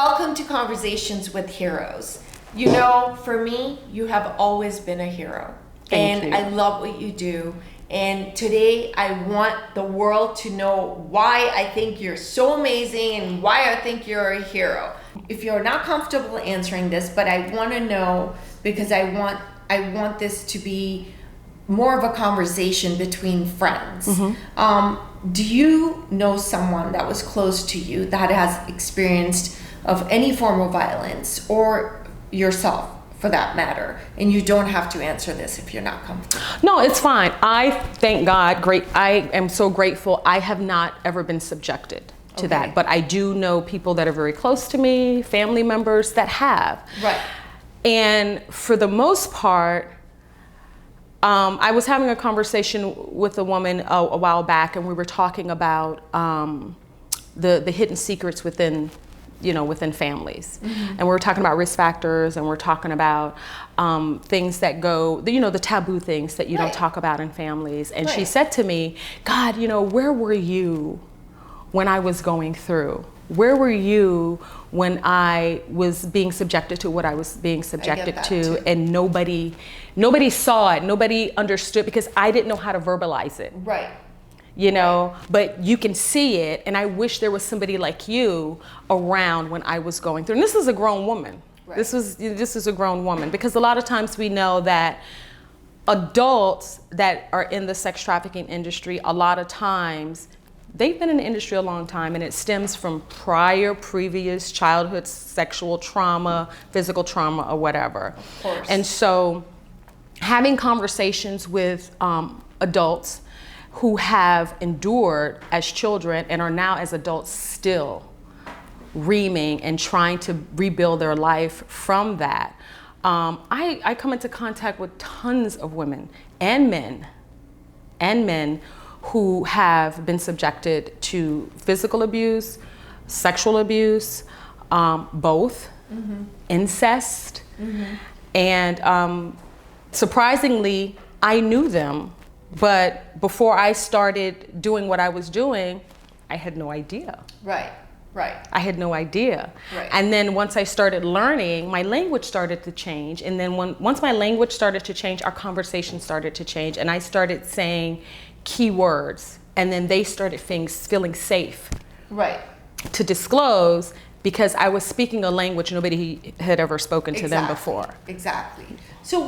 Welcome to Conversations with Heroes. You know, for me, you have always been a hero. Thank you. I love what you do. And today I want the world to know why I think you're so amazing and why I think you're a hero. If you're not comfortable answering this, but I want to know because I want this to be more of a conversation between friends. Mm-hmm. Do you know someone that was close to you that has experienced of any form of violence, or yourself for that matter? And you don't have to answer this if you're not comfortable. No, it's fine. I thank God. I am so grateful. I have not ever been subjected to that, but I do know people that are very close to me, family members that have. Right. And for the most part, I was having a conversation with a woman a while back, and we were talking about the hidden secrets within families. Mm-hmm. And we were talking about risk factors, and we're talking about things that go, the taboo things that you don't talk about in families. And she said to me, God, where were you when I was going through? Where were you when I was being subjected to what I was being subjected to, too. And nobody saw it, nobody understood, because I didn't know how to verbalize it. Right. But you can see it, and I wish there was somebody like you around when I was going through. And this is a grown woman. Right. This is a grown woman, because a lot of times we know that adults that are in the sex trafficking industry, a lot of times they've been in the industry a long time, and it stems from previous childhood sexual trauma, physical trauma, or whatever. Of course. And so having conversations with adults who have endured as children and are now as adults still reaming and trying to rebuild their life from that. I come into contact with tons of women and men who have been subjected to physical abuse, sexual abuse, both, mm-hmm. incest, mm-hmm. and surprisingly, I knew them. But before I started doing what I was doing, I had no idea. Right. I had no idea. Right. And then once I started learning, my language started to change. And then once my language started to change, our conversation started to change. And I started saying key words. And then they started feeling safe. Right. To disclose, because I was speaking a language nobody had ever spoken to them before. Exactly. So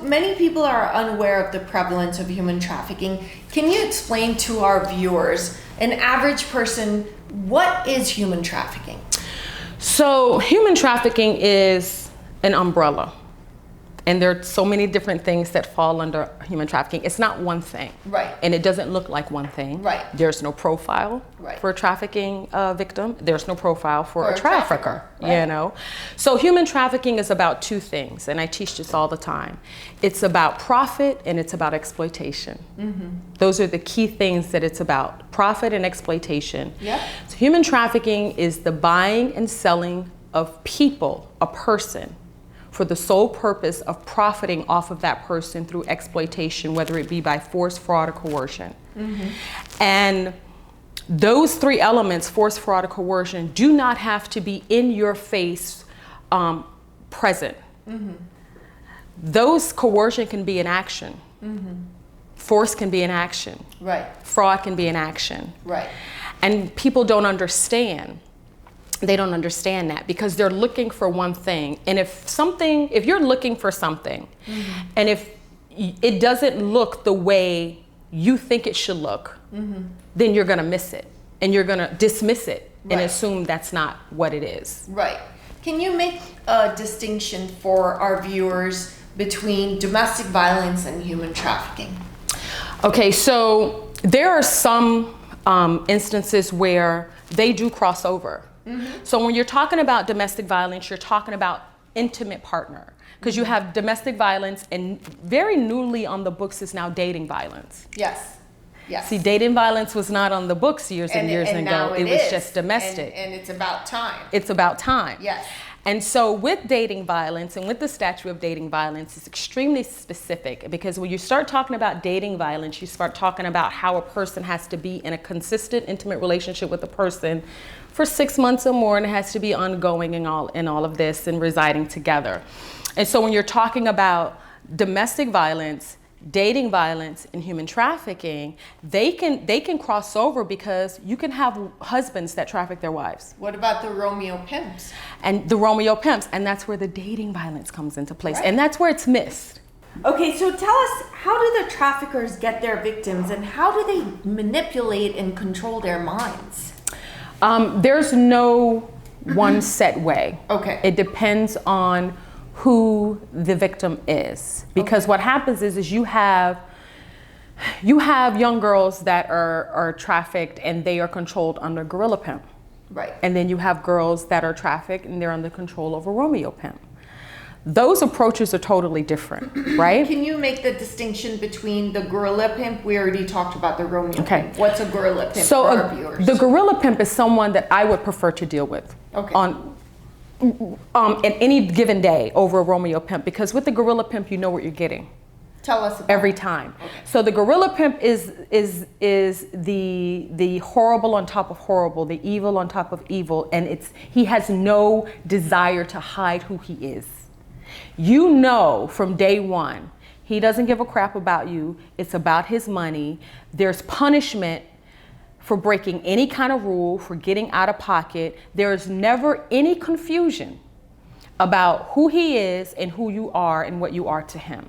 many people are unaware of the prevalence of human trafficking. Can you explain to our viewers, an average person, what is human trafficking? So human trafficking is an umbrella. And there are so many different things that fall under human trafficking. It's not one thing. Right. And it doesn't look like one thing. Right. There's no profile for a trafficking victim. There's no profile for a trafficker, right. So human trafficking is about two things, and I teach this all the time. It's about profit and it's about exploitation. Mm-hmm. Those are the key things that it's about, profit and exploitation. Yep. So human trafficking is the buying and selling of people, a person, for the sole purpose of profiting off of that person through exploitation, whether it be by force, fraud, or coercion. Mm-hmm. And those three elements, force, fraud, or coercion, do not have to be in your face present. Mm-hmm. Those coercion can be an action. Mm-hmm. Force can be an action. Right. Fraud can be an action. Right. And people don't understand. They don't understand that because they're looking for one thing. And if you're looking for something, mm-hmm. and if it doesn't look the way you think it should look, mm-hmm. then you're gonna miss it and you're gonna dismiss it and assume that's not what it is. Right. Can you make a distinction for our viewers between domestic violence and human trafficking? Okay, so there are some instances where they do cross over. Mm-hmm. So when you're talking about domestic violence, you're talking about intimate partner, because you have domestic violence, and very newly on the books is now dating violence. Yes. Yes. See, dating violence was not on the books years and years ago. It was just domestic. And it's about time. It's about time. Yes. And so with dating violence and with the statute of dating violence, it's extremely specific, because when you start talking about dating violence, you start talking about how a person has to be in a consistent, intimate relationship with a person for 6 months or more, and it has to be ongoing and all of this, and residing together. And so when you're talking about domestic violence, dating violence, and human trafficking, they can cross over, because you can have husbands that traffic their wives. What about the Romeo pimps? And the Romeo pimps, and that's where the dating violence comes into place, and that's where it's missed. Okay, so tell us, how do the traffickers get their victims, and how do they manipulate and control their minds? There's no one set way. Okay. It depends on who the victim is, because what happens is you have young girls that are trafficked, and they are controlled under gorilla pimp. Right. And then you have girls that are trafficked, and they're under control of a Romeo pimp. Those approaches are totally different, right? Can you make the distinction between the gorilla pimp? We already talked about the Romeo pimp. What's a gorilla pimp for our viewers? The gorilla pimp is someone that I would prefer to deal with at any given day over a Romeo pimp, because with the gorilla pimp, you know what you're getting. Tell us about every time. Okay. So the gorilla pimp is the horrible on top of horrible, the evil on top of evil, and he has no desire to hide who he is. You know from day one, he doesn't give a crap about you. It's about his money. There's punishment for breaking any kind of rule, for getting out of pocket. There is never any confusion about who he is and who you are and what you are to him.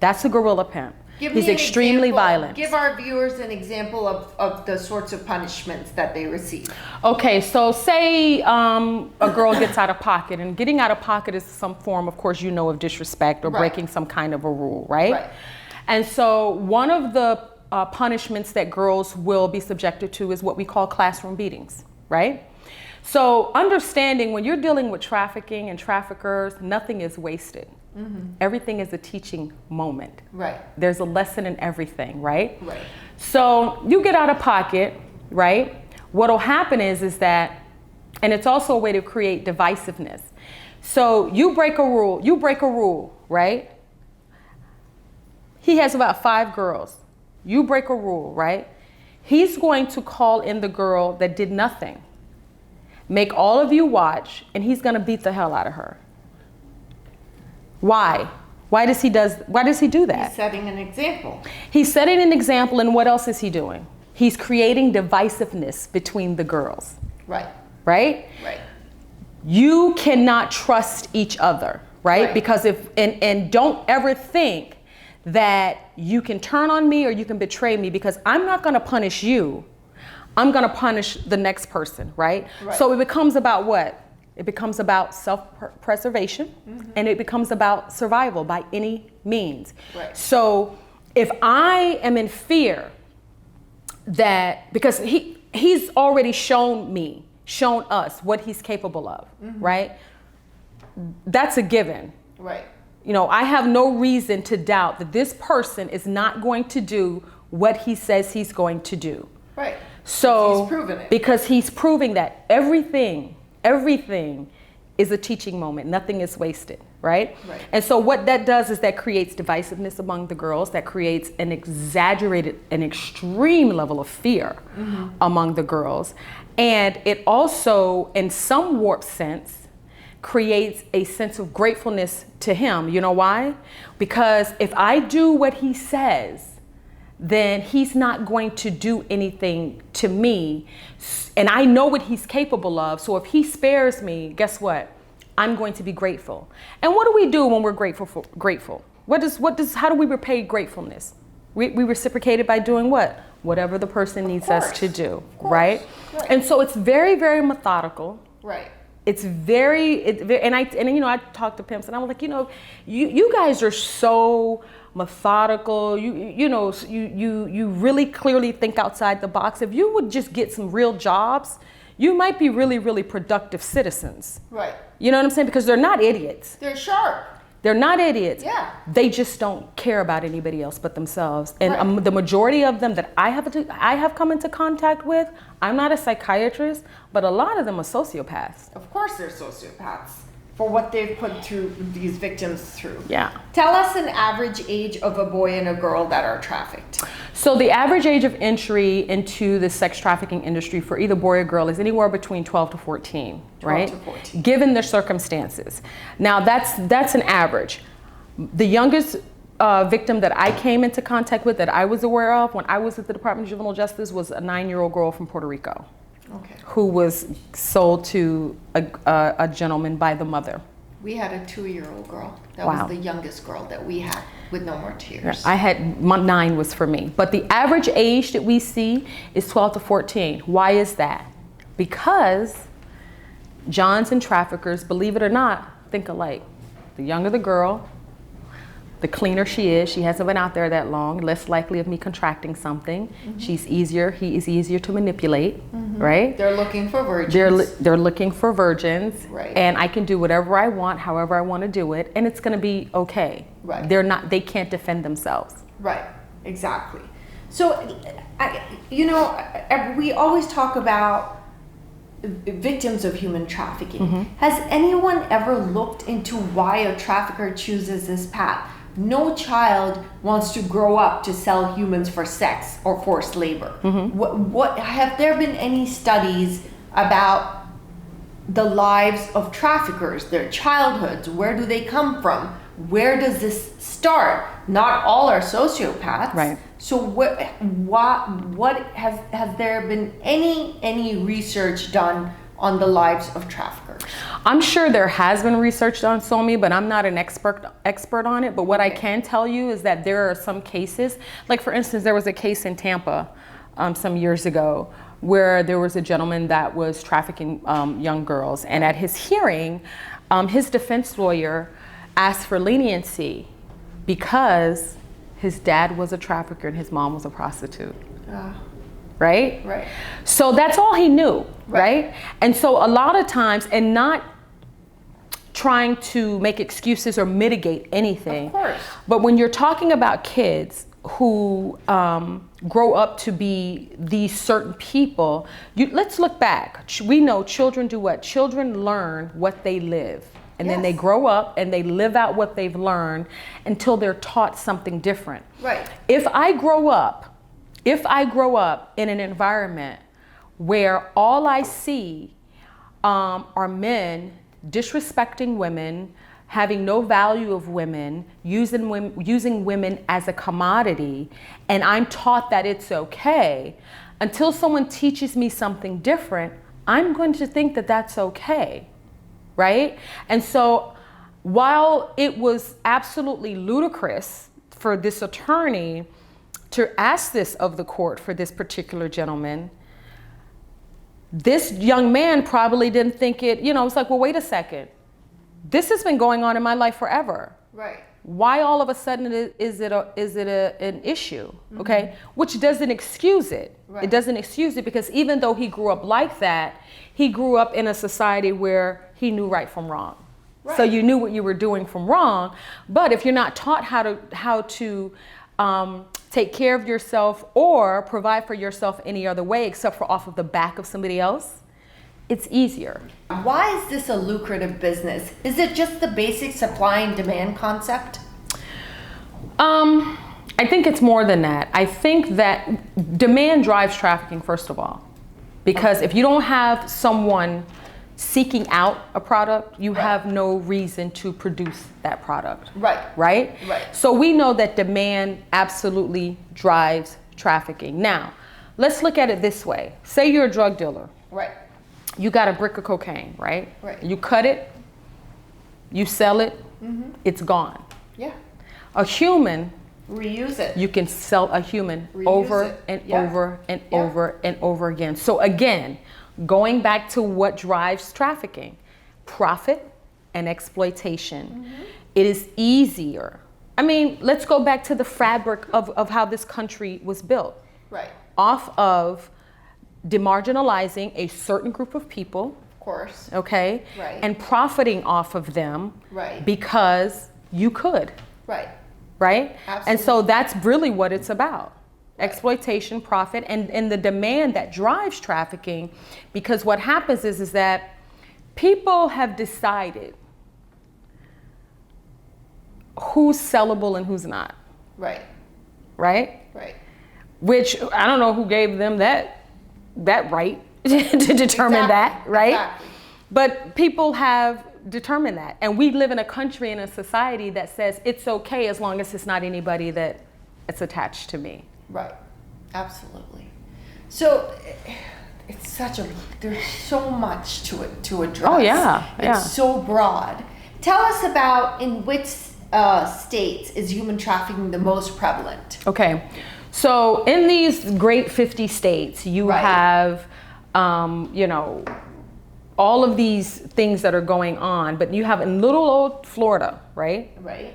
That's a gorilla pimp. He's extremely violent. Give our viewers an example of the sorts of punishments that they receive. Okay, so say a girl gets out of pocket, and getting out of pocket is some form, of course, of disrespect or breaking some kind of a rule, right? And so one of the punishments that girls will be subjected to is what we call classroom beatings, right? So understanding, when you're dealing with trafficking and traffickers, nothing is wasted. Mm-hmm. Everything is a teaching moment. Right. There's a lesson in everything, right? Right. So you get out of pocket, right? What'll happen is that, and it's also a way to create divisiveness. So you break a rule, right? He has about 5 girls. You break a rule, right? He's going to call in the girl that did nothing, make all of you watch, and he's gonna beat the hell out of her. Why? Why does he do that? He's setting an example. He's setting an example, and what else is he doing? He's creating divisiveness between the girls. Right. Right? Right. You cannot trust each other, right? Because and don't ever think that you can turn on me or you can betray me, because I'm not gonna punish you. I'm gonna punish the next person, right? So it becomes about what? It becomes about self-preservation, mm-hmm. and it becomes about survival by any means. Right. So if I am in fear that, because he's already shown us what he's capable of, mm-hmm. right? That's a given. Right. I have no reason to doubt that this person is not going to do what he says he's going to do. Right. So he's proven it. Because he's proving that everything is a teaching moment. Nothing is wasted, right? Right. And so what that does is that creates divisiveness among the girls. That creates an extreme level of fear, mm-hmm. among the girls. And it also, in some warped sense, creates a sense of gratefulness to him. You know why? Because if I do what he says, then he's not going to do anything to me. And I know what he's capable of. So if he spares me, guess what? I'm going to be grateful. And what do we do when we're grateful? How do we repay gratefulness? We reciprocate it by doing what? Whatever the person needs us to do, right? And so it's very, very methodical. Right. It's very, and I talk to pimps, and I'm like, you guys are so methodical. You really clearly think outside the box. If you would just get some real jobs, you might be really, really productive citizens. Right. You know what I'm saying? Because they're not idiots. They're sharp. They're not idiots. Yeah. They just don't care about anybody else but themselves. And the majority of them that I have come into contact with, I'm not a psychiatrist, but a lot of them are sociopaths. Of course they're sociopaths. for what they've put through these victims through. Yeah. Tell us an average age of a boy and a girl that are trafficked. So the average age of entry into the sex trafficking industry for either boy or girl is anywhere between 12 to 14, 12 right? to 14. Given their circumstances. Now that's an average. The youngest victim that I came into contact with that I was aware of when I was at the Department of Juvenile Justice was a 9-year-old girl from Puerto Rico. Okay. Who was sold to a gentleman by the mother. We had a 2-year-old girl. That Wow. was the youngest girl that we had with No More Tears. I had 9 was for me. But the average age that we see is 12 to 14. Why is that? Because Johns and traffickers, believe it or not, think alike. The younger the girl, the cleaner she is. She hasn't been out there that long, less likely of me contracting something. Mm-hmm. He is easier to manipulate, mm-hmm. right? They're looking for virgins. They're looking for virgins, right. And I can do whatever I want, however I want to do it, and it's going to be okay. Right. They can't defend themselves. Right, exactly. So, we always talk about victims of human trafficking. Mm-hmm. Has anyone ever looked into why a trafficker chooses this path? No child wants to grow up to sell humans for sex or forced labor. Mm-hmm. What have there been any studies about the lives of traffickers, their childhoods? Where do they come from? Where does this start? Not all are sociopaths. Right. So what has there been any research done on the lives of traffickers? I'm sure there has been research done, Somi, but I'm not an expert on it. But what I can tell you is that there are some cases, like for instance, there was a case in Tampa some years ago where there was a gentleman that was trafficking young girls. And at his hearing, his defense lawyer asked for leniency because his dad was a trafficker and his mom was a prostitute. Right? Right. So that's all he knew, right? And so a lot of times, and not trying to make excuses or mitigate anything. Of course. But when you're talking about kids who grow up to be these certain people, let's look back. We know children do what? Children learn what they live. And then they grow up and they live out what they've learned until they're taught something different. Right. If I grow up in an environment where all I see are men disrespecting women, having no value of women, using women as a commodity, and I'm taught that it's okay, until someone teaches me something different, I'm going to think that that's okay, right? And so while it was absolutely ludicrous for this attorney to ask this of the court for this particular gentleman, this young man probably didn't think it, it's like, well, wait a second. This has been going on in my life forever. Right. Why all of a sudden is it an issue? Mm-hmm. Okay, which doesn't excuse it. Right. It doesn't excuse it because even though he grew up like that, he grew up in a society where he knew right from wrong. Right. So you knew what you were doing from wrong. But if you're not taught how to take care of yourself or provide for yourself any other way except for off of the back of somebody else, it's easier. Why is this a lucrative business? Is it just the basic supply and demand concept? I think it's more than that. I think that demand drives trafficking, first of all, because if you don't have someone seeking out a product, you have no reason to produce that product. Right. Right? Right. So we know that demand absolutely drives trafficking. Now, let's look at it this way. Say you're a drug dealer. Right. You got a brick of cocaine, right? Right. You cut it, you sell it, mm-hmm. It's gone. Yeah. A human, reuse it. You can sell a human reuse over it. and Yeah. over and Yeah. over and over again. So again, going back to what drives trafficking, profit and exploitation. Mm-hmm. It is easier. I mean, let's go back to the fabric of how this country was built. Right. Off of demarginalizing a certain group of people. Of course. Okay? Right. And profiting off of them. Right. Because you could. Right. Right? Absolutely. And so that's really what it's about. Exploitation, profit, and the demand that drives trafficking. Because what happens is that people have decided who's sellable and who's not. Right. Right? Right. Which I don't know who gave them that right to determine that, right? Exactly. But people have determined that. And we live in a country and a society that says it's okay as long as it's not anybody that it's attached to me. Right. Absolutely. So it's there's so much to it to address. Oh, yeah. It's so broad. Tell us about in which states is human trafficking the most prevalent? Okay. So in these great 50 states, you have, all of these things that are going on, but you have in little old Florida, right? Right.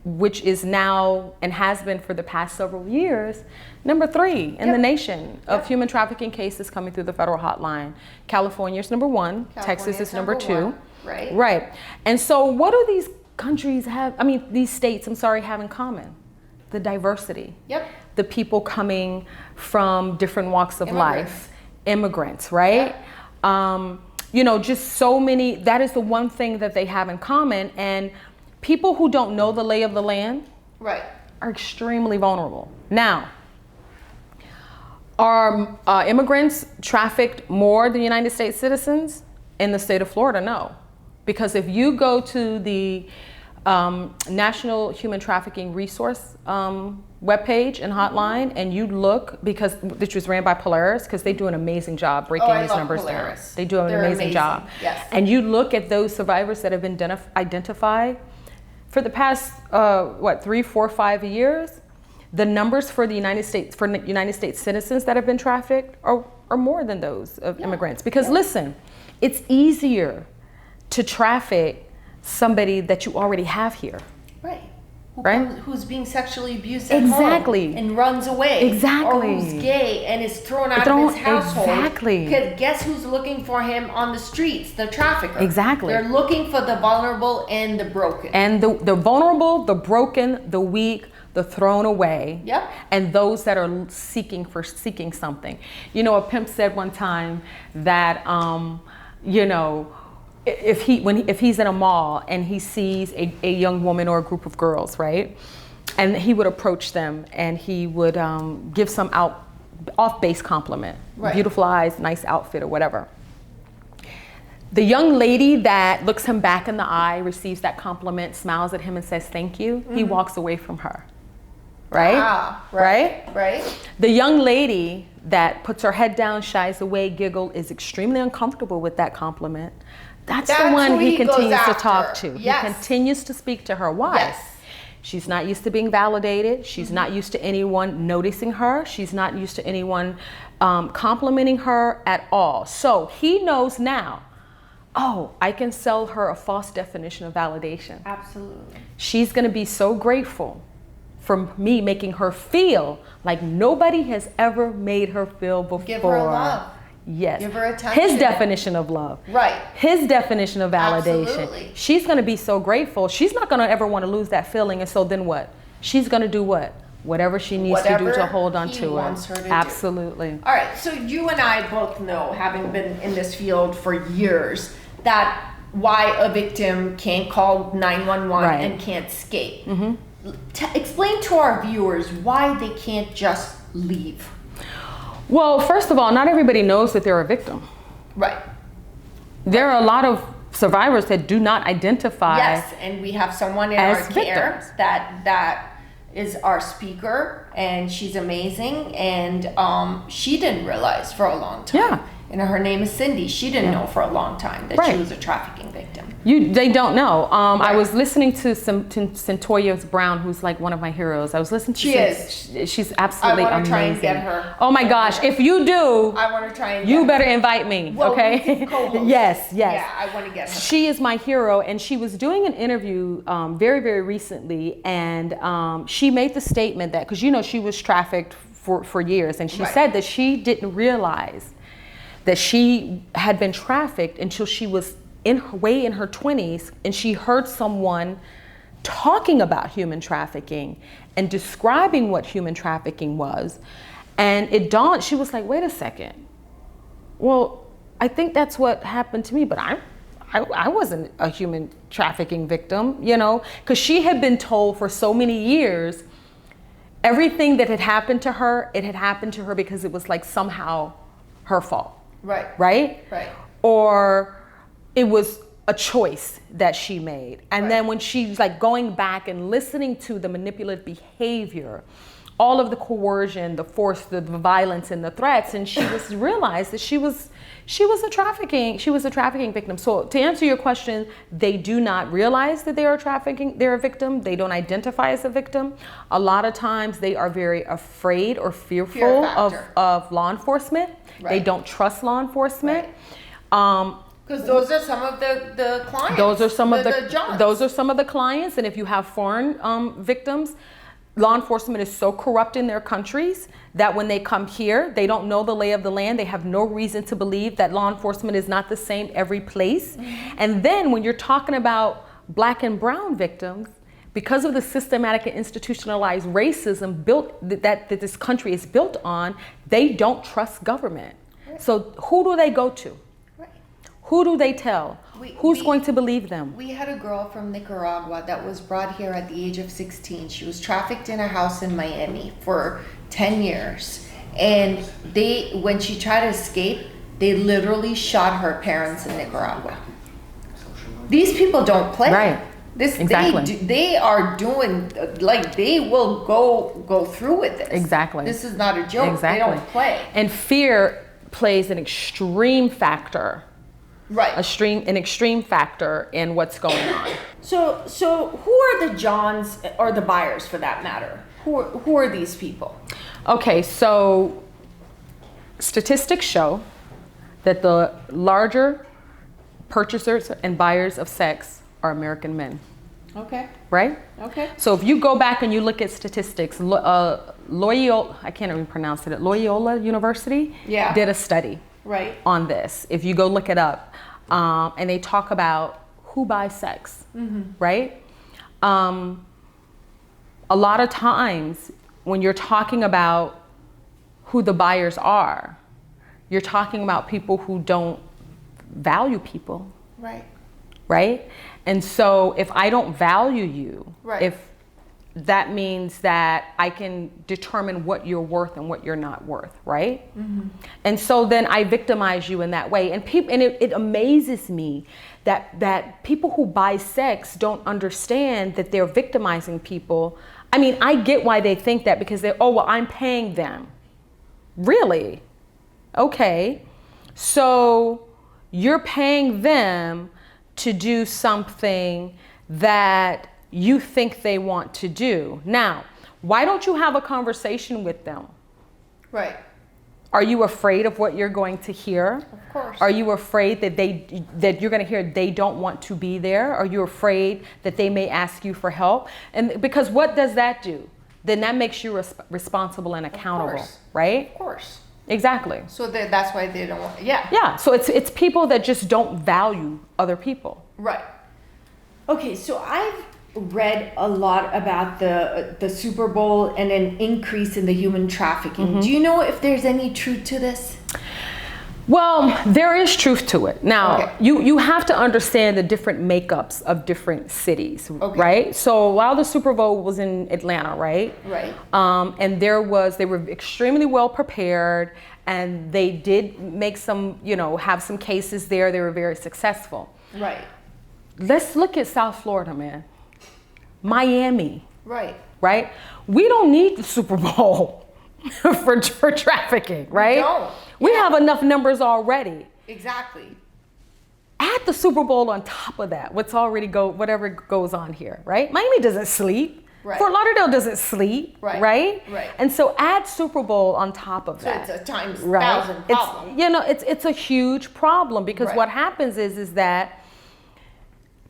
Which is now and has been for the past several years, number 3 in the nation of human trafficking cases coming through the federal hotline. California is number 1, Texas is number 2. Right. Right. And so what do these these states, have in common? The diversity. Yep. The people coming from different walks of life. Immigrants, right? Yep. Just so many, that is the one thing that they have in common. And people who don't know the lay of the land are extremely vulnerable. Now, are immigrants trafficked more than United States citizens? In the state of Florida, no. Because if you go to the National Human Trafficking Resource webpage and hotline and you look, which was ran by Polaris, because they do an amazing job breaking these numbers down. They do an amazing job. Yes. And you look at those survivors that have been identified for the past 3, 4, 5 years, the numbers for the United States citizens that have been trafficked are more than those of immigrants. Because listen, it's easier to traffic somebody that you already have here. Right. Who's being sexually abused at home and runs away. Exactly. Or who's gay and is thrown out of his household. Exactly. Because guess who's looking for him on the streets? The trafficker. Exactly. They're looking for the vulnerable and the broken. And the vulnerable, the broken, the weak, the thrown away. Yep. And those that are seeking something. A pimp said one time that if he's in a mall and he sees a young woman or a group of girls, right? And he would approach them and he would give some off-base compliment. Right. Beautiful eyes, nice outfit or whatever. The young lady that looks him back in the eye, receives that compliment, smiles at him and says thank you, he walks away from her. Right? Right? The young lady that puts her head down, shies away, is extremely uncomfortable with that compliment. That's the one he continues to talk to. Yes. He continues to speak to her. Why? Yes. She's not used to being validated. She's not used to anyone noticing her. She's not used to anyone complimenting her at all. So he knows now, I can sell her a false definition of validation. Absolutely. She's going to be so grateful for me making her feel like nobody has ever made her feel before. Give her love. Yes. Give her attention. His definition of love. Right. His definition of validation. Absolutely. She's going to be so grateful. She's not going to ever want to lose that feeling. And so then what? She's going to do what? Whatever she needs to do to hold on to wants her to Absolutely. Do. All right. So you and I both know, having been in this field for years, that why a victim can't call 911 and can't escape. Mm-hmm. Explain to our viewers why they can't just leave. Well, first of all, not everybody knows that they're a victim. Right. There are a lot of survivors that do not identify. Yes, and we have someone in our care that is our speaker, and she's amazing, and she didn't realize for a long time. Yeah. And her name is Cindy. She didn't know for a long time that she was a trafficking victim. They don't know. I was listening to Centoya Brown, who's like one of my heroes. I was listening to She's absolutely amazing. I want to try and get her. Oh my gosh, if you do, I want to try and you better invite me, okay? Yes. Yeah, I want to get her. She is my hero, and she was doing an interview very, very recently, and she made the statement that, because she was trafficked for years, and she said that she didn't realize that she had been trafficked until she was in her 20s, and she heard someone talking about human trafficking and describing what human trafficking was. And it dawned, she was like, wait a second. Well, I think that's what happened to me, but I wasn't a human trafficking victim, you know, because she had been told for so many years everything that had happened to her, it had happened to her because it was like somehow her fault. Right. Right? Right. Or it was a choice that she made. And right. then when she's like going back and listening to the manipulative behavior, all of the coercion, the force, the violence, and the threats, and she was realized that she was a trafficking victim. So to answer your question, they do not realize that they're a victim. They don't identify as a victim. A lot of times they are very afraid or fearful of law enforcement. Right. They don't trust law enforcement. Right. Because those are some of the clients. Those are some of the clients, and if you have foreign victims, law enforcement is so corrupt in their countries that when they come here, they don't know the lay of the land. They have no reason to believe that law enforcement is not the same every place. Mm-hmm. And then when you're talking about Black and brown victims, because of the systematic and institutionalized racism that this country is built on, they don't trust government. Right. So who do they go to? Right. Who do they tell? Who's going to believe them? We had a girl from Nicaragua that was brought here at the age of 16. She was trafficked in a house in Miami for 10 years. And when she tried to escape, they literally shot her parents in Nicaragua. These people don't play. Right. Exactly. They are doing, like, they will go through with this. Exactly. This is not a joke. Exactly. They don't play. And fear plays an extreme factor. Right. An extreme factor in what's going on. So who are the Johns or the buyers for that matter? Who are these people? Okay, so statistics show that the larger purchasers and buyers of sex are American men. Okay. Right? Okay. So if you go back and you look at statistics, Loyola, I can't even pronounce it, Loyola University did a study. Right. On this, if you go look it up, and they talk about who buys sex, mm-hmm. right? A lot of times when you're talking about who the buyers are, you're talking about people who don't value people. Right. Right? And so if I don't value you, right. if that means that I can determine what you're worth and what you're not worth, right? Mm-hmm. And so then I victimize you in that way. And it amazes me that people who buy sex don't understand that they're victimizing people. I mean, I get why they think that, because I'm paying them. Really? Okay. So you're paying them to do something that you think they want to do. Now, why don't you have a conversation with them? Right. Are you afraid of what you're going to hear? Of course. Are you afraid that you're going to hear they don't want to be there? Are you afraid that they may ask you for help? And because what does that do? Then that makes you responsible and accountable, right? Of course. Exactly. So that's why they don't want. Yeah. Yeah. So it's people that just don't value other people. Right. Okay. So I've read a lot about the Super Bowl and an increase in the human trafficking. Mm-hmm. Do you know if there's any truth to this? Well, there is truth to it. Now, you have to understand the different makeups of different cities, right? So while the Super Bowl was in Atlanta, right? Right. And they were extremely well prepared, and they did make some, have some cases there. They were very successful. Right. Let's look at South Florida, man. Miami. Right. Right? We don't need the Super Bowl for trafficking, right? We don't. We have enough numbers already. Exactly. Add the Super Bowl on top of that, whatever goes on here, right? Miami doesn't sleep. Right. Fort Lauderdale doesn't sleep, right? Right. And so add Super Bowl on top of that. So it's a times 1,000 problem. It's a huge problem, because what happens is that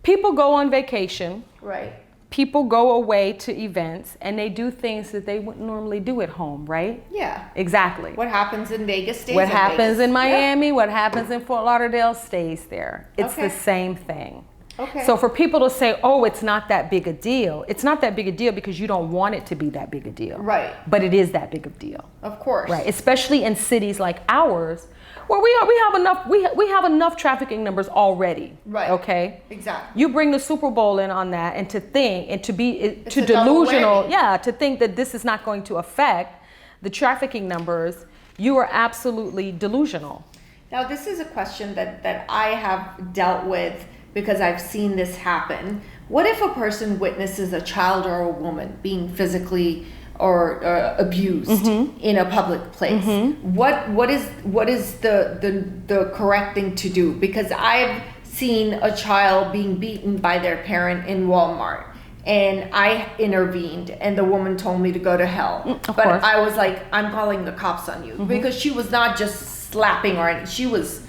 people go on vacation. Right. People go away to events and they do things that they wouldn't normally do at home, right? Yeah. Exactly. What happens in Vegas stays What happens in Miami, yeah. What happens in Fort Lauderdale stays there. It's the same thing. Okay. So for people to say, oh, it's not that big a deal, it's not that big a deal because you don't want it to be that big a deal. Right. But it is that big of a deal. Of course. Right. Especially in cities like ours, Well, we have enough trafficking numbers already. Right. Okay. Exactly. You bring the Super Bowl in on that, and to think and to be It's to a double delusional, whammy. to think that this is not going to affect the trafficking numbers, you are absolutely delusional. Now, this is a question that I have dealt with because I've seen this happen. What if a person witnesses a child or a woman being physically or abused in a public place? What is the correct thing to do? Because I've seen a child being beaten by their parent in Walmart, and I intervened, and the woman told me to go to hell. Of but course. I was like, I'm calling the cops on you, because she was not just slapping or anything; she was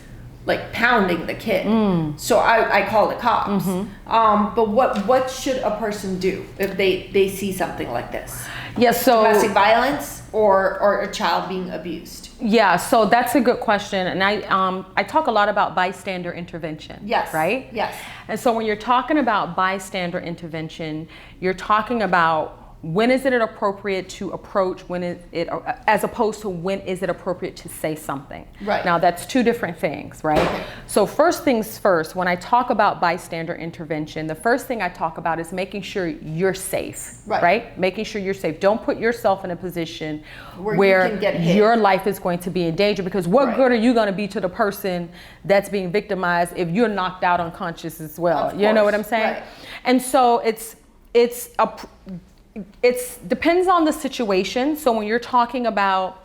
like pounding the kid. So I call the cops. But what should a person do if they see something like this? Yeah, so Domestic violence or a child being abused? yeah, so that's a good question, and I talk a lot about bystander intervention. Yes. Right? Yes. And so when you're talking about bystander intervention, you're talking about when is it appropriate to approach, when is it, as opposed to when is it appropriate to say something. Right. Now that's two different things, right? Okay. So first things first, when I talk about bystander intervention, the first thing I talk about is making sure you're safe, right? Making sure you're safe. Don't put yourself in a position where you can get hit. Your life is going to be in danger, because what good are you going to be to the person that's being victimized if you're knocked out unconscious as well? Of You know course. what I'm saying? Right. And so it depends on the situation. So when you're talking about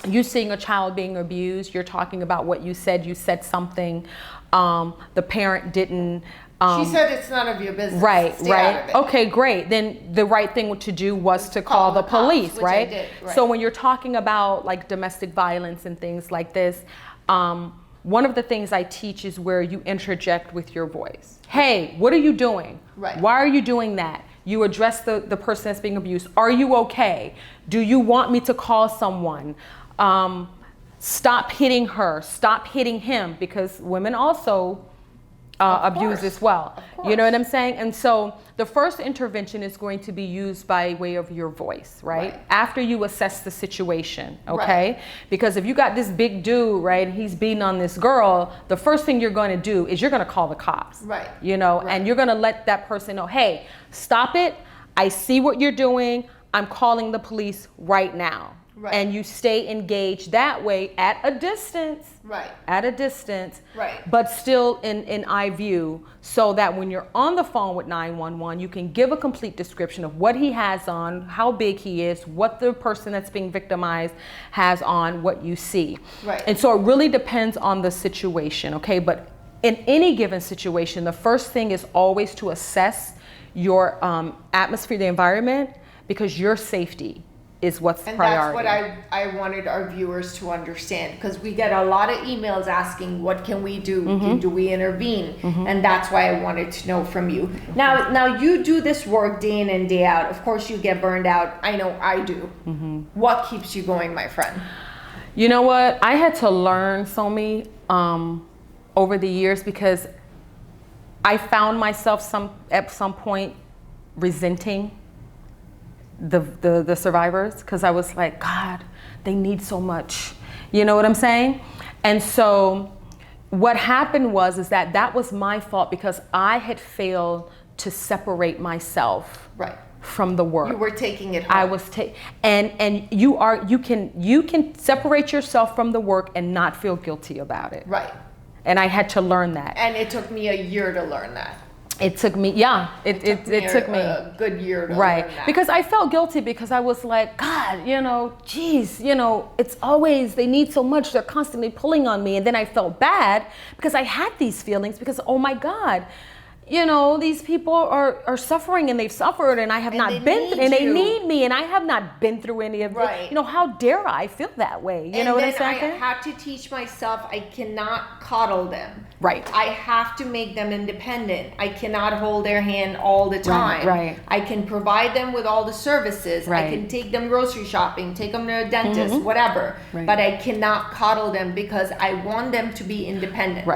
you seeing a child being abused, you're talking about what you said. You said something. The parent didn't. She said it's none of your business. Right, Stay right. out of it. Okay, great. Then the right thing to do was to call the cops, police, which I right? did, right. So when you're talking about like domestic violence and things like this, one of the things I teach is where you interject with your voice. Hey, what are you doing? Right. Why are you doing that? You address the person that's being abused. Are you okay? Do you want me to call someone? Stop hitting her. Stop hitting him, because women also abuse as well. You know what I'm saying? And so the first intervention is going to be used by way of your voice, right? After you assess the situation, okay? Because if you got this big dude, right, and he's beating on this girl, the first thing you're going to do is you're going to call the cops, you know, and you're going to let that person know, hey, stop it. I see what you're doing. I'm calling the police right now. And you stay engaged that way at a distance, at a distance, but still in eye view, so that when you're on the phone with 911, you can give a complete description of what he has on, how big he is, what the person that's being victimized has on, what you see. And so it really depends on the situation, okay? But in any given situation, the first thing is always to assess your atmosphere, the environment, because your safety is what's priority. And that's what I wanted our viewers to understand, because we get a lot of emails asking, what can we do? Do we intervene? And that's why I wanted to know from you. Now you do this work day in and day out. Of course you get burned out. I know I do. What keeps you going, my friend? You know what? I had to learn, Somi, over the years, because I found myself at some point resenting the survivors, because I was like, God, they need so much. You know what I'm saying? And so what happened is that was my fault, because I had failed to separate myself from the work. You were taking it home. I was and you can separate yourself from the work and not feel guilty about it. And I had to learn that. And it took me a year to learn that. It took me, it took me a good year to learn that. Because I felt guilty, because I was like, God, geez, it's always, they need so much, they're constantly pulling on me. And then I felt bad because I had these feelings, because, oh my God, these people are suffering, and they've suffered, and I have not been through, and they need me, and I have not been through any of it. How dare I feel that way? You know what I'm saying? I had to teach myself I cannot coddle them. I have to make them independent. I cannot hold their hand all the time. I can provide them with all the services. I can take them grocery shopping, take them to a dentist, whatever. But I cannot coddle them, because I want them to be independent.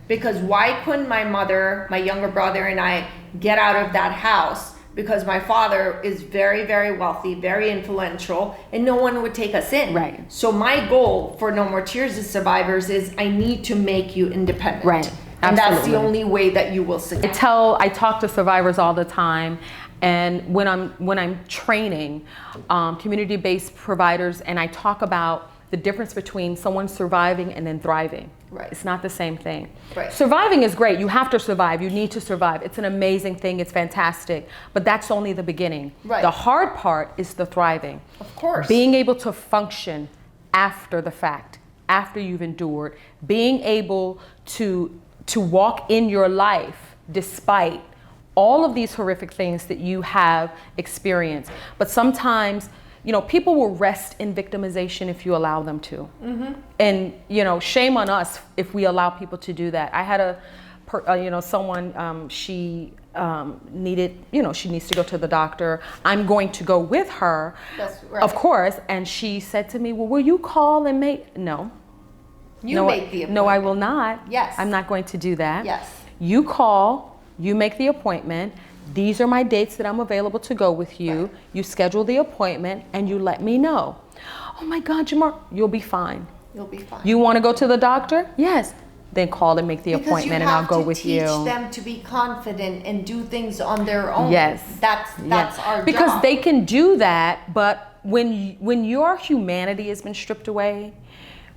Because why couldn't my mother, my younger brother, and I get out of that house because my father is very, very wealthy, very influential, and no one would take us in. Right. So my goal for No More Tears of Survivors is I need to make you independent. Right. And Absolutely. that's the only way that you will succeed. I talk to survivors all the time, and when I'm training community-based providers, and I talk about the difference between someone surviving and then thriving. Right. It's not the same thing. Right. Surviving is great. You have to survive. You need to survive. It's an amazing thing. It's fantastic. But that's only the beginning. Right. The hard part is the thriving. Of course. Being able to function after the fact, after you've endured, being able to walk in your life despite all of these horrific things that you have experienced. But sometimes, you know, people will rest in victimization if you allow them to. Mm-hmm. And, you know, shame on us if we allow people to do that. I had someone, she needed, you know, she needs to go to the doctor. I'm going to go with her, That's right. of course. And she said to me, well, will you call and make, no. You make the appointment. No, I will not. Yes. I'm not going to do that. Yes. You call, you make the appointment. These are my dates that I'm available to go with you. Right. You schedule the appointment and you let me know. Oh my God, Jumorrow, you'll be fine. You'll be fine. You want to go to the doctor? Yes. Then call and make the appointment and I'll go with you. Because you have to teach them to be confident and do things on their own. Yes. That's our job. Because they can do that, but when your humanity has been stripped away,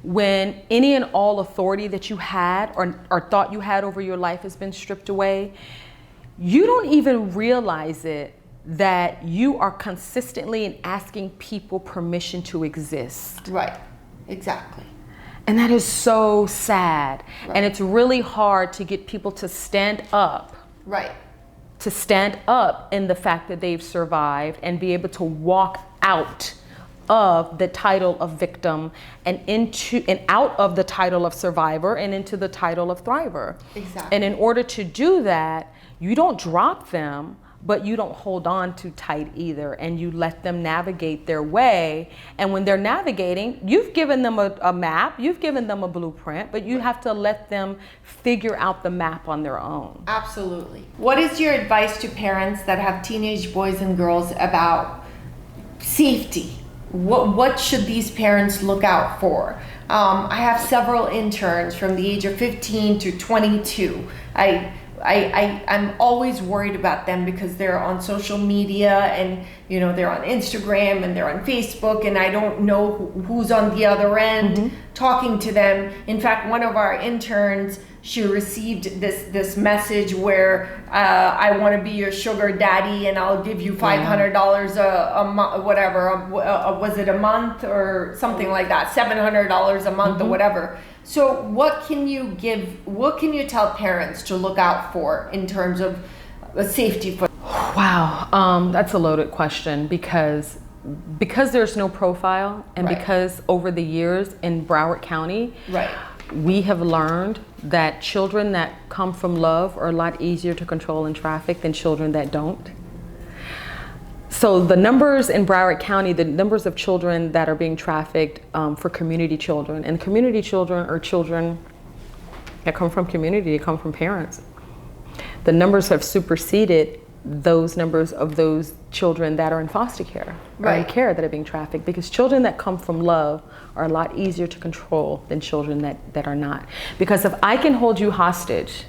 when any and all authority that you had or thought you had over your life has been stripped away, you don't even realize it that you are consistently asking people permission to exist. Right, exactly. And that is so sad. Right. And it's really hard to get people to stand up. Right. To stand up in the fact that they've survived and be able to walk out of the title of victim and out of the title of survivor and into the title of thriver. Exactly. And in order to do that, you don't drop them, but you don't hold on too tight either, and you let them navigate their way. And when they're navigating, you've given them a map, you've given them a blueprint, but you have to let them figure out the map on their own. Absolutely. What is your advice to parents that have teenage boys and girls about safety? What should these parents look out for? I have several interns from the age of 15 to 22. I'm always worried about them because they're on social media and, you know, they're on Instagram and they're on Facebook, and I don't know who's on the other end talking to them. In fact, one of our interns, she received this message where I want to be your sugar daddy and I'll give you $500 a month, whatever, was it a month or something like that, $700 a month or whatever. So what can you tell parents to look out for in terms of safety? Wow, that's a loaded question because there's no profile and Right. because over the years in Broward County, Right. we have learned that children that come from love are a lot easier to control and traffic than children that don't. So the numbers in Broward County, the numbers of children that are being trafficked for community children, and community children are children that come from community, they come from parents. The numbers have superseded those numbers of those children that are in foster care or in Right. care that are being trafficked, because children that come from love are a lot easier to control than children that are not. Because if I can hold you hostage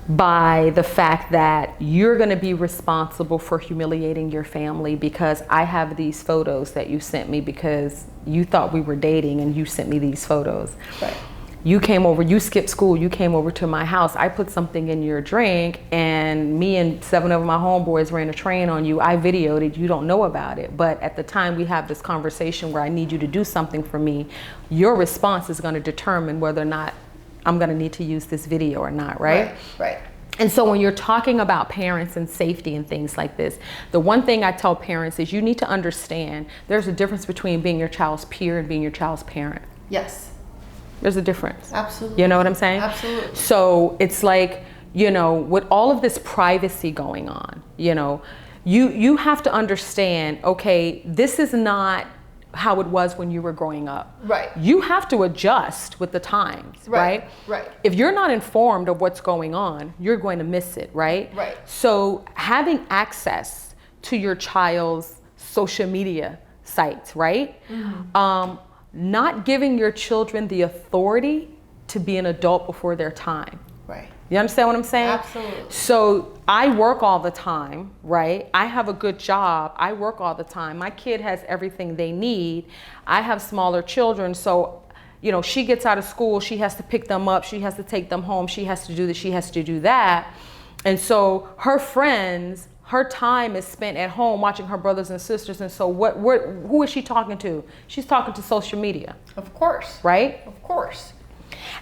by the fact that you're going to be responsible for humiliating your family because I have these photos that you sent me because you thought we were dating and you sent me these photos. Right. You came over, you skipped school, you came over to my house, I put something in your drink, and me and 7 of my homeboys ran a train on you. I videoed it, you don't know about it. But at the time we have this conversation where I need you to do something for me, your response is going to determine whether or not I'm going to need to use this video or not, right? Right. And so when you're talking about parents and safety and things like this, the one thing I tell parents is you need to understand there's a difference between being your child's peer and being your child's parent. Yes. There's a difference. Absolutely. You know what I'm saying? Absolutely. So it's like, you know, with all of this privacy going on, you know, you have to understand, okay, this is not how it was when you were growing up. Right. You have to adjust with the times, right? Right. If you're not informed of what's going on, you're going to miss it, right? Right. So having access to your child's social media sites, right? Mm-hmm. Not giving your children the authority to be an adult before their time. Right. You understand what I'm saying? Absolutely. So I work all the time, right? I have a good job. I work all the time. My kid has everything they need. I have smaller children. So, you know, she gets out of school. She has to pick them up. She has to take them home. She has to do this. She has to do that. And so her friends, her time is spent at home watching her brothers and sisters. And so who is she talking to? She's talking to social media. Of course. Right? Of course.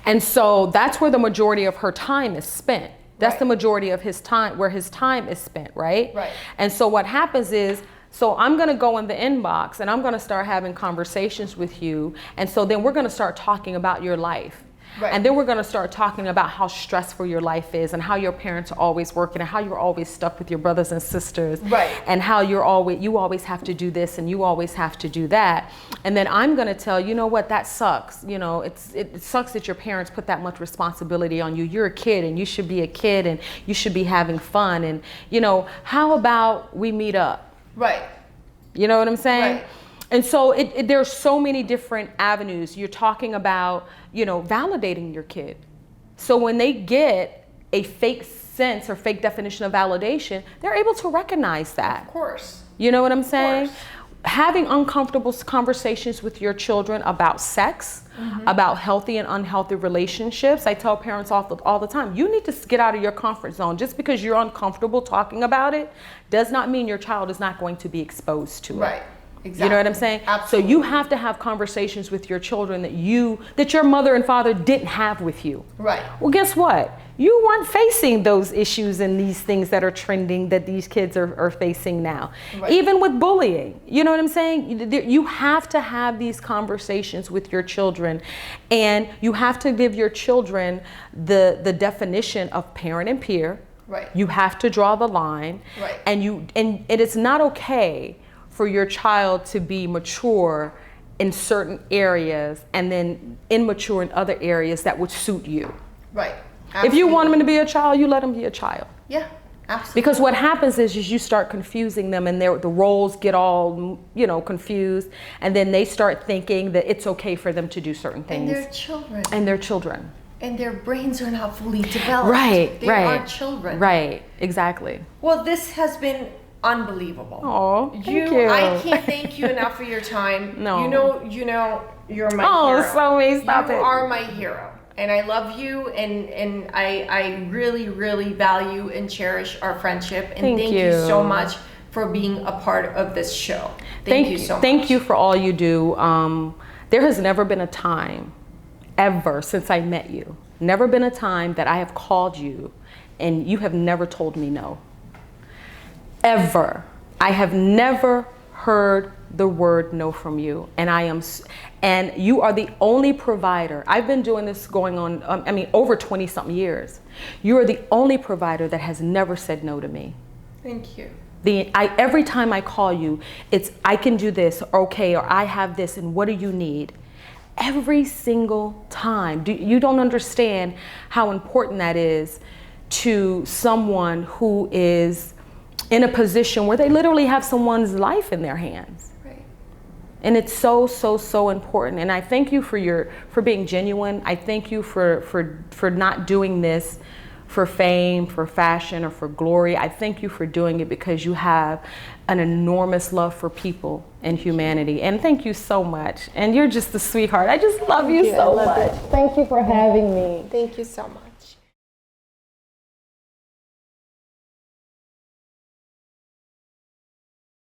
And so that's where the majority of her time is spent. That's the majority of his time, where his time is spent, right? Right. And so what happens is, so I'm going to go in the inbox and I'm going to start having conversations with you. And so then we're going to start talking about your life. Right. And then we're going to start talking about how stressful your life is and how your parents are always working and how you're always stuck with your brothers and sisters. Right. And how you always have to do this and you always have to do that. And then I'm going to tell you know what, that sucks. You know, it sucks that your parents put that much responsibility on you. You're a kid and you should be a kid and you should be having fun. And, you know, how about we meet up? Right. You know what I'm saying? Right. And so there's so many different avenues. You're talking about, you know, validating your kid. So when they get a fake sense or fake definition of validation, they're able to recognize that. Of course. You know what I'm saying? Of course. Having uncomfortable conversations with your children about sex, about healthy and unhealthy relationships. I tell parents all the time, you need to get out of your comfort zone. Just because you're uncomfortable talking about it does not mean your child is not going to be exposed to it. Right. Exactly. You know what I'm saying? Absolutely. So you have to have conversations with your children that your mother and father didn't have with you. Right. Well, guess what? You weren't facing those issues and these things that are trending that these kids are facing now. Right. Even with bullying. You know what I'm saying? You have to have these conversations with your children, and you have to give your children the definition of parent and peer. Right. You have to draw the line. Right. And it's not okay for your child to be mature in certain areas and then immature in other areas that would suit you. Right. Absolutely. If you want them to be a child, you let them be a child. Yeah, absolutely. Because what happens is you start confusing them and the roles get all, you know, confused, and then they start thinking that it's okay for them to do certain things. And they're children. And they're children. And their brains are not fully developed. Right, they right. are children. Right, exactly. Well, this has been unbelievable. Oh, thank you. I can't thank you enough for your time. No. You know, you're my hero. Oh, so amazing. Stop it. You are my hero. And I love you, and I really, really value and cherish our friendship. And thank you so much for being a part of this show. Thank you so much. Thank you for all you do. There has never been a time, ever, since I met you, never been a time that I have called you and you have never told me no. Ever. I have never heard the word no from you, and you are the only provider. I've been doing this going on, over 20 something years. You are the only provider that has never said no to me. Thank you. Every time I call you, it's I can do this, okay, or I have this, and what do you need? Every single time. You don't understand how important that is to someone who is in a position where they literally have someone's life in their hands. Right. And it's so, so, so important. And I thank you for being genuine. I thank you for not doing this for fame, for fashion, or for glory. I thank you for doing it because you have an enormous love for people and humanity. And thank you so much. And you're just a sweetheart. I just love you so much. Thank you for having me. Thank you so much.